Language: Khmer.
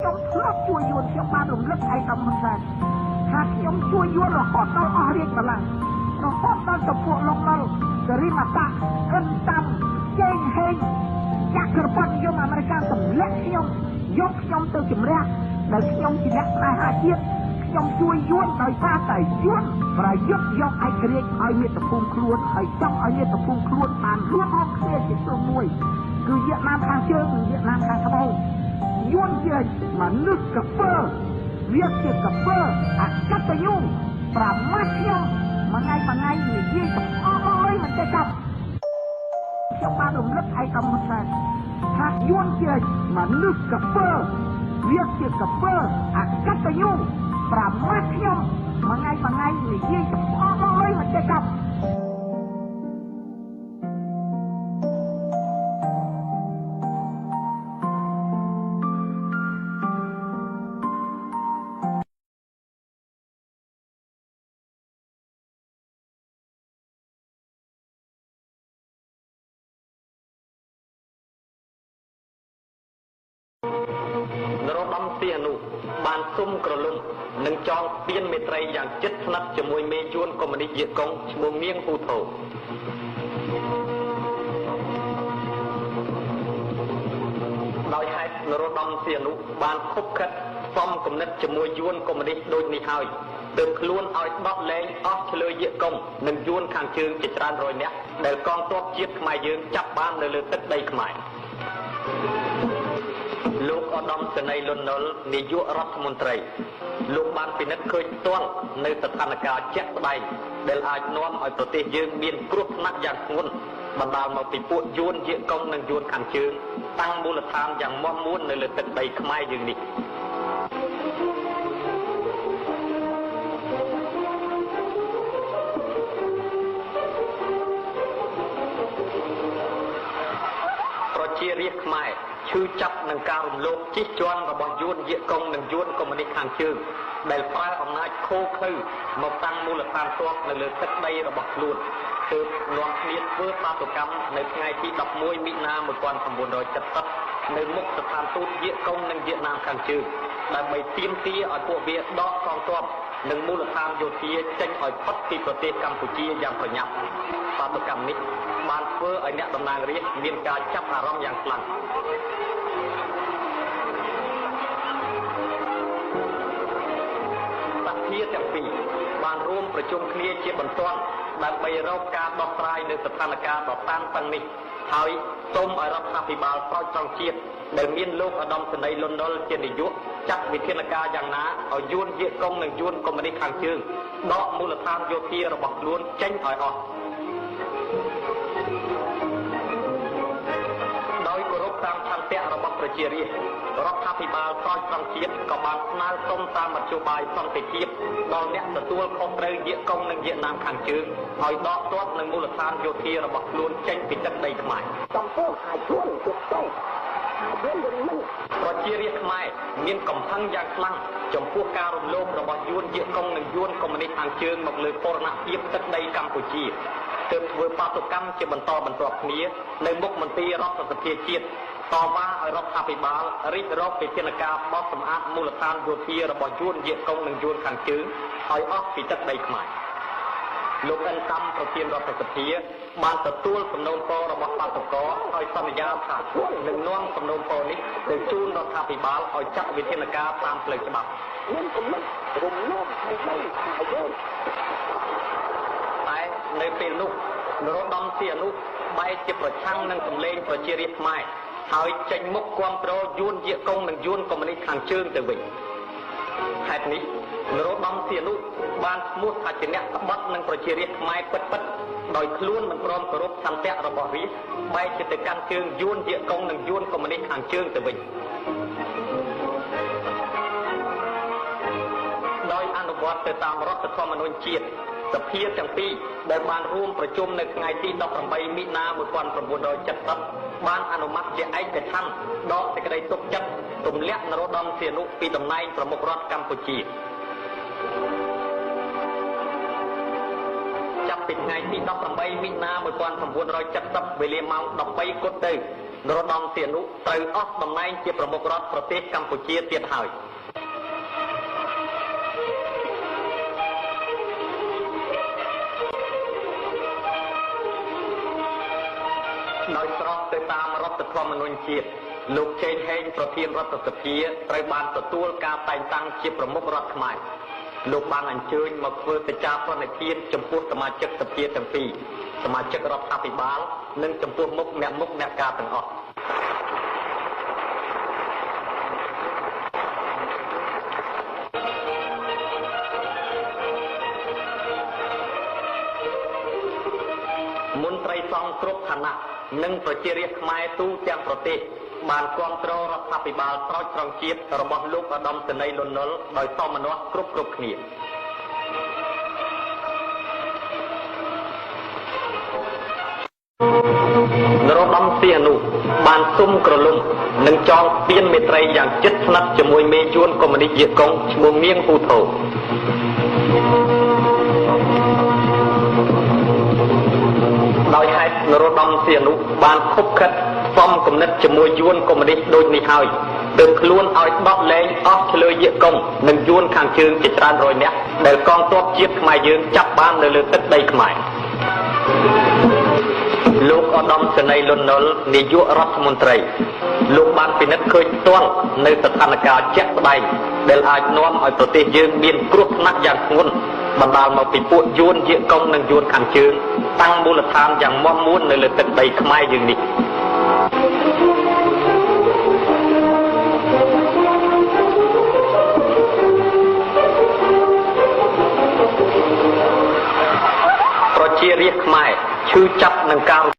ខ្ញុំធ្លាប់ជួយយួនខ្ញុំបានរំលឹកឯកឧត្តមហ៊ុនសែនថាខ្ញុំជួយយួនរហូតដល់អស់រាជបល្ល័ង្ករហូតដល់ចំពោះលោកដល់ករីម៉ាតាអិនតាំជេងហេងចក្រពត្តិនិយមអាមេរិកទម្លាក់ខ្ញុំយកខ្ញុំទៅជំរះដែលខ្ញុំជាអ្នកផ្នែកអាជាតិខ្ញុំជួយយួនដោយសារតែយួនប្រយុទ្ធយកឯករាជ្យឲ្យមាតុភូមិខ្លួនហើយចង់ឲ្យមាតុភូមិខ្លួនបានរួមមកគ្នាជាក្រុមមួយគឺវៀតណាមខាងជើងនិងវៀតណាមខាងត្បូងយួនជាមនុស្សកពើវាជាកពើអកតញ្ញូប្រមាថខ្ញុំមួយថ្ងៃនិយាយទាំងអស់ហើយមិនចេះចាប់ខ្ញុំបានរំលឹកឯកឧត្តមហ៊ុនសែនថាយួនជាមនុស្សកពើវាជាកពើអកតញ្ញូប្រមាថខ្ញុំមួយថ្ងៃនិយាយទាំងអស់ហើយមិនចេះចាប់នរោត្តមសីហនុបានសុំក្រឡុំនិងចងពៀនមេត្រីយ៉ាងជិតស្និទ្ធជាមួយមេយួនកុម្មុយនីសវៀតកុងឈ្មោះងៀងហ៊ូថូដោយហេតុនរោត្តមសីហនុបានខុបខិតសំគំនិតជាមួយយួនកុម្មុយនីសដូចនេះហើយទើបខ្លួនឲ្យដកលែងអស់ឆ្លើយវៀតកុងនិងយួនខាងជើងជាច្រើនរយនាក់ដែលកងទ័ពជាតិខ្មែរយើងចាប់បាននៅលើទឹកដីខ្មែរលោកឧត្តមសេនីយ៍លន់នល់នាយករដ្ឋមន្ត្រីលោកបានពិនិត្យឃើញផ្ទាល់នៅស្ថានភាពជាក់ស្ដែងដែលអាចនាំឲ្យប្រទេសយើងមានគ្រោះថ្នាក់យ៉ាងធ្ងន់បណ្ដាលមកពីពួកយួនវៀតកុងនិងយួនខាងជើងតាំងមូលដ្ឋានយ៉ាងមាំមួននៅលើទឹកដីខ្មែរយើងនេះប្រជារាស្ត្រខ្មែរឈឺចាប់នឹងការរំលោភជិះជាន់របស់យួនវៀតកុងនិងយួនកុម្មុយនីសខាងជើងដែលប្រើអំណាចឃោរឃៅមកតាំងមូលដ្ឋានទ័ពនៅលើទឹកដីរបស់ខ្លួនទើបនាំគ្នាធ្វើបាតុកម្មនៅថ្ងៃទី11មិនិនា1970នៅមុខស្ថានទូតវៀតកុងនិងវៀតណាមខាងជើងដើម្បីទាមទារឲ្យពួកវាដកកងទ័ពនិងមូលដ្ឋានយោធាចេញឲ្យផុតពីប្រទេសកម្ពុជាយ៉ាងប្រញាប់បាតុកម្មនេះបានធ្វើឲ្យអ្នកតំណាងរាស្ត្រមានការចាប់អារម្មណ៍យ៉ាងខ្លាំងសភាទាំងពីរបានរួមប្រជុំគ្នាជាបន្ទាន់ដើម្បីរកការដោះស្រាយនៅស្ថានភាពដ៏តានតឹងនេះហើយសូមឲ្យរដ្ឋាភិបាលប្រតិបត្តិជាតិដែលមានលោកឧត្តមសេនីយ៍លន់នល់ជានាយកចាត់វិធានការយ៉ាងណាឲ្យយួនវៀតកុងនិងយួនកុម្មុយនីសខាងជើងដកមូលដ្ឋានយោធារបស់ខ្លួនចេញឲ្យអស់ដោយគោរពតាមឆន្ទៈរបស់ប្រជារាស្ត្ររដ្ឋាភិបាលប្រតិបត្តិជាតិក៏បានស្នើសុំតាមមធ្យោបាយសន្តិភាពដល់អ្នកទទួលខុសត្រូវវៀតកុងនិងវៀតណាមខាងជើងឲ្យដកទ័ពនិងមូលដ្ឋានយោធារបស់ខ្លួនចេញពីទឹកដីខ្មែរចំពោះអាយុជិតទៅប្រជារាស្ត្រខ្មែរមានកំហឹងយ៉ាងខ្លាំងចំពោះការរំលោភរបស់យួនវៀតកុងនិងយួនកុម្មុយនីសខាងជើងមកលើបូរណភាពទឹកដីកម្ពុជាទើបធ្វើបាតុកម្មជាបន្តបន្ទាប់គ្នានៅមុខមន្ទីររដ្ឋសភាជាតិតវ៉ាឲ្យរដ្ឋាភិបាលរិះរកវិធានការបោះសម្អាតមូលដ្ឋានយោធារបស់យួនវៀតកុងនិងយួនខាងជើងឲ្យអស់ពីទឹកដីខ្មែរលោកអិនតាំប្រធានរដ្ឋសភាបានទទួលសំណូមពររបស់បាតុករឲ្យសន្យាថានឹងនាំសំណូមពរនេះទៅជូនរដ្ឋាភិបាលឲ្យចាត់វិធានការតាមផ្លូវច្បាប់មានគំនិតរំលោភឲ្យតែនៅពេលនោះនរោត្តមសីហនុបែរជាប្រឆាំងនឹងសម្លេងប្រជារាស្ត្រខ្មែរហើយចេញមុខគាំទ្រយួនវៀតកុងនិងយួនកុម្មុយនីសខាងជើងទៅវិញហេតុនេះនរោត្តមសីហនុបានឈ្មោះថាជាអ្នកក្បត់នឹងប្រជារាស្ត្រខ្មែរពិតៗដោយខ្លួនមិនព្រមគោរពឆន្ទៈរបស់រាស្ត្របែរជាទៅកាន់ជើងយួនវៀតកុងនិងយួនកុម្មុយនីសខាងជើងទៅវិញដោយអនុវត្តទៅតាមរដ្ឋធម្មនុញ្ញជាតិសភាទាំងពីរដែលបានរួមប្រជុំនៅថ្ងៃទី18មិនិនា1970បានអនុម័តជាឯកច្ឆន្ទដកសេចក្តីទុកចិត្តទម្លាក់នរោត្តមសីហនុពីតំណែងប្រមុខរដ្ឋកម្ពុជាចាប់ពីថ្ងៃទី18មិនិនា1970វេលាម៉ោង13គត់ទៅ នរោត្តមសីហនុត្រូវអស់តំណែងជាប្រមុខរដ្ឋប្រទេសកម្ពុជាទៀតហើយដោយស្របទៅតាមរដ្ឋធម្មនុញ្ញជាតិលោកចេងហេងប្រធានរដ្ឋសភាត្រូវបានទទួលការតែងតាំងជាប្រមុខរដ្ឋខ្មែរលោកបានអញ្ជើញមកធ្វើកិច្ចការប្រណិធានចំពោះសមាជិកសភាទាំងពីរសមាជិករដ្ឋាភិបាលនិងចំពោះមុខអ្នកការទាំងអស់មន្ត្រីសង្ឃគ្រប់ឋានៈនិងប្រជារាស្ត្រខ្មែរទូទាំងប្រទេសបានគាំទ្ររដ្ឋាភិបាលស្រោចស្រង់ជាតិរបស់លោកឧត្តមសេនីយ៍លន់នល់ដោយសោមនស្សគ្រប់គ្នានរោត្តមសីហនុបានសុំក្រឡុំនិងចងស្ពានមេត្រីយ៉ាងជិតស្និទ្ធជាមួយមេយួនកុម្មុយនីសយាកុងឈ្មោះមៀងហ៊ូថូដោយហេតុនរោត្តមសីហនុបានខុបខិតសំគំនិតជាមួយយួនកុម្មុយនីសដូចនេះហើយទើបខ្លួនឲ្យដកលែងអស់ឆ្លើយយាកុងនិងយួនខាងជើងជាច្រើនរយនាក់ដែលកងទ័ពជាតិខ្មែរយើងចាប់បាននៅលើទឹកដីខ្មែរលោកឧត្តមសេនីយ៍លន់នល់នាយករដ្ឋមន្ត្រីលោកបានពិនិត្យឃើញផ្ទាល់នៅស្ថានភាពជាក់ស្ដែងដែលអាចនាំឲ្យប្រទេសយើងមានគ្រោះថ្នាក់យ៉ាងធ្ងន់បណ្ដាលមកពីពួកយួនយាកុងនិងយួនខាងជើងតាំងមូលដ្ឋានយ៉ាងមាំមួននៅលើទឹកដីខ្មែរយើងនេះប្រជារាស្ត្រខ្មែរឈឺចាប់នឹងការ